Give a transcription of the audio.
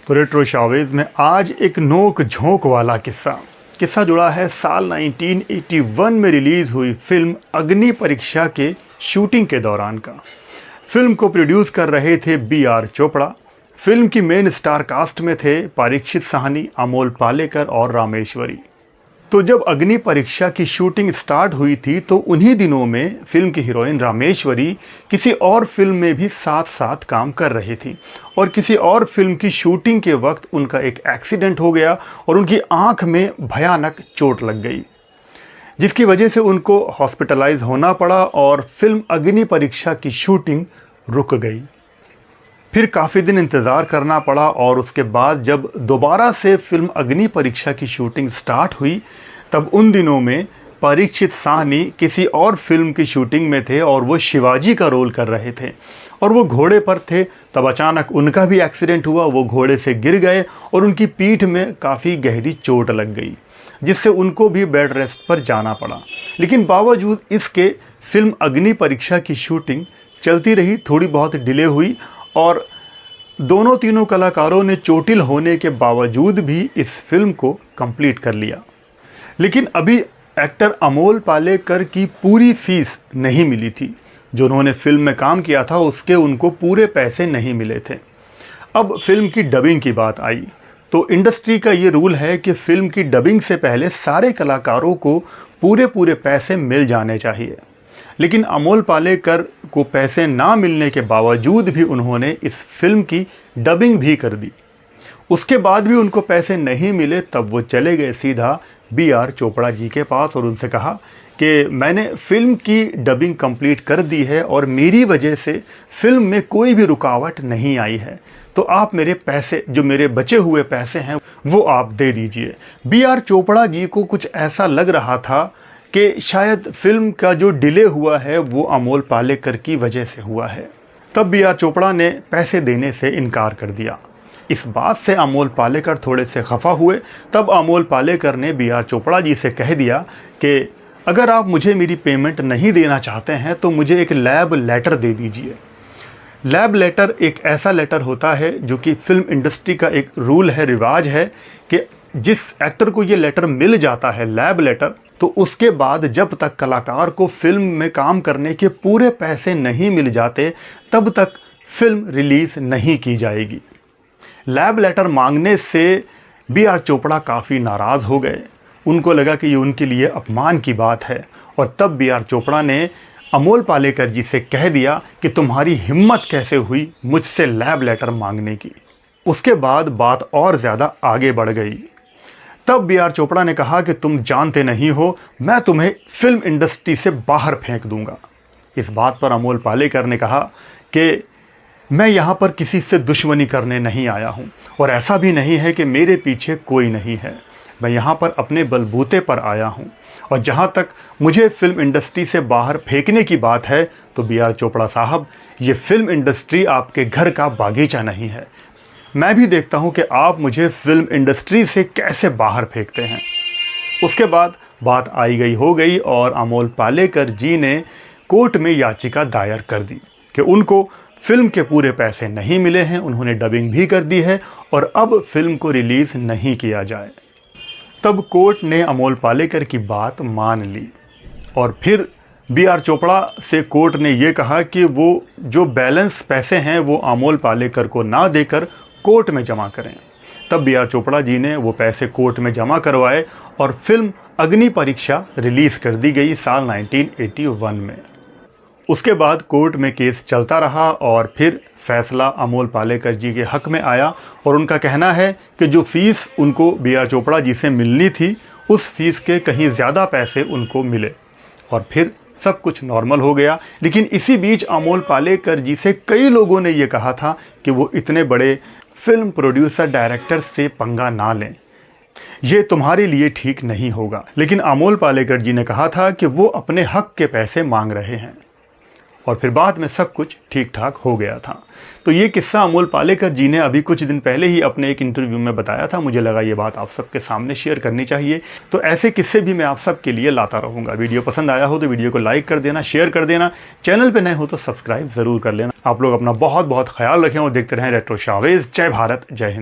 तो रेट्रो शोवेज में आज एक नोक झोंक वाला किस्सा जुड़ा है साल 1981 में रिलीज़ हुई फिल्म अग्नि परीक्षा के शूटिंग के दौरान का। फिल्म को प्रोड्यूस कर रहे थे B.R. चोपड़ा। फिल्म की मेन स्टार कास्ट में थे परीक्षित साहनी, अमोल पालेकर और रामेश्वरी। तो जब अग्नि परीक्षा की शूटिंग स्टार्ट हुई थी तो उन्हीं दिनों में फिल्म की हीरोइन रामेश्वरी किसी और फिल्म में भी साथ साथ काम कर रही थी और किसी और फिल्म की शूटिंग के वक्त उनका एक एक्सीडेंट हो गया और उनकी आंख में भयानक चोट लग गई, जिसकी वजह से उनको हॉस्पिटलाइज होना पड़ा और फिल्म अग्नि परीक्षा की शूटिंग रुक गई। फिर काफ़ी दिन इंतज़ार करना पड़ा और उसके बाद जब दोबारा से फिल्म अग्नि परीक्षा की शूटिंग स्टार्ट हुई तब उन दिनों में परीक्षित साहनी किसी और फिल्म की शूटिंग में थे और वो शिवाजी का रोल कर रहे थे और वो घोड़े पर थे। तब अचानक उनका भी एक्सीडेंट हुआ, वो घोड़े से गिर गए और उनकी पीठ में काफ़ी गहरी चोट लग गई, जिससे उनको भी बेड रेस्ट पर जाना पड़ा। लेकिन बावजूद इसके फिल्म अग्नि परीक्षा की शूटिंग चलती रही, थोड़ी बहुत डिले हुई और दोनों तीनों कलाकारों ने चोटिल होने के बावजूद भी इस फिल्म को कंप्लीट कर लिया। लेकिन अभी एक्टर अमोल पालेकर की पूरी फीस नहीं मिली थी। जो उन्होंने फिल्म में काम किया था उसके उनको पूरे पैसे नहीं मिले थे। अब फिल्म की डबिंग की बात आई तो इंडस्ट्री का ये रूल है कि फिल्म की डबिंग से पहले सारे कलाकारों को पूरे पैसे मिल जाने चाहिए। लेकिन अमोल पालेकर को पैसे ना मिलने के बावजूद भी उन्होंने इस फिल्म की डबिंग भी कर दी। उसके बाद भी उनको पैसे नहीं मिले, तब वो चले गए सीधा B.R. चोपड़ा जी के पास और उनसे कहा कि मैंने फिल्म की डबिंग कंप्लीट कर दी है और मेरी वजह से फिल्म में कोई भी रुकावट नहीं आई है, तो आप मेरे पैसे, जो मेरे बचे हुए पैसे हैं, वो आप दे दीजिए। B.R. चोपड़ा जी को कुछ ऐसा लग रहा था कि शायद फिल्म का जो डिले हुआ है वो अमोल पालेकर की वजह से हुआ है। तब B.R. चोपड़ा ने पैसे देने से इनकार कर दिया। इस बात से अमोल पालेकर थोड़े से खफा हुए। तब अमोल पालेकर ने B.R. चोपड़ा जी से कह दिया कि अगर आप मुझे मेरी पेमेंट नहीं देना चाहते हैं तो मुझे एक लैब लेटर दे दीजिए। लैब लेटर एक ऐसा लेटर होता है जो कि फिल्म इंडस्ट्री का एक रूल है, रिवाज है कि जिस एक्टर को ये लेटर मिल जाता है, लैब लेटर, तो उसके बाद जब तक कलाकार को फिल्म में काम करने के पूरे पैसे नहीं मिल जाते तब तक फिल्म रिलीज़ नहीं की जाएगी। लैब लेटर मांगने से B.R. चोपड़ा काफ़ी नाराज़ हो गए। उनको लगा कि ये उनके लिए अपमान की बात है और तब B.R. चोपड़ा ने अमोल पालेकर जी से कह दिया कि तुम्हारी हिम्मत कैसे हुई मुझसे लैब लेटर मांगने की। उसके बाद बात और ज़्यादा आगे बढ़ गई। तब B.R. चोपड़ा ने कहा कि तुम जानते नहीं हो, मैं तुम्हें फिल्म इंडस्ट्री से बाहर फेंक दूंगा। इस बात पर अमोल पालेकर ने कहा कि मैं यहाँ पर किसी से दुश्मनी करने नहीं आया हूँ और ऐसा भी नहीं है कि मेरे पीछे कोई नहीं है। मैं यहाँ पर अपने बलबूते पर आया हूँ और जहाँ तक मुझे फिल्म इंडस्ट्री से बाहर फेंकने की बात है तो B.R. चोपड़ा साहब, ये फिल्म इंडस्ट्री आपके घर का बागीचा नहीं है। मैं भी देखता हूं कि आप मुझे फिल्म इंडस्ट्री से कैसे बाहर फेंकते हैं। उसके बाद बात आई गई हो गई और अमोल पालेकर जी ने कोर्ट में याचिका दायर कर दी कि उनको फिल्म के पूरे पैसे नहीं मिले हैं, उन्होंने डबिंग भी कर दी है और अब फिल्म को रिलीज़ नहीं किया जाए। तब कोर्ट ने अमोल पालेकर की बात मान ली और फिर B.R. चोपड़ा से कोर्ट ने ये कहा कि वो जो बैलेंस पैसे हैं वो अमोल पालेकर को ना देकर कोर्ट में जमा करें। तब B.R. चोपड़ा जी ने वो पैसे कोर्ट में जमा करवाए और फिल्म अग्नि परीक्षा रिलीज़ कर दी गई साल 1981 में। उसके बाद कोर्ट में केस चलता रहा और फिर फैसला अमोल पालेकर जी के हक़ में आया और उनका कहना है कि जो फ़ीस उनको B.R. चोपड़ा जी से मिलनी थी उस फीस के कहीं ज़्यादा पैसे उनको मिले और फिर सब कुछ नॉर्मल हो गया। लेकिन इसी बीच अमोल पालेकर जी से कई लोगों ने ये कहा था कि वो इतने बड़े फिल्म प्रोड्यूसर डायरेक्टर से पंगा ना लें, ये तुम्हारे लिए ठीक नहीं होगा। लेकिन अमोल पालेकर जी ने कहा था कि वो अपने हक के पैसे मांग रहे हैं और फिर बाद में सब कुछ ठीक ठाक हो गया था। तो ये किस्सा अमोल पालेकर जी ने अभी कुछ दिन पहले ही अपने एक इंटरव्यू में बताया था। मुझे लगा ये बात आप सबके सामने शेयर करनी चाहिए। तो ऐसे किस्से भी मैं आप सबके लिए लाता रहूँगा। वीडियो पसंद आया हो तो वीडियो को लाइक कर देना, शेयर कर देना, चैनल पर नए हो तो सब्सक्राइब ज़रूर कर लेना। आप लोग अपना बहुत बहुत ख्याल रखें और देखते रहें रेट्रो शोवेज। जय भारत, जय हिंद।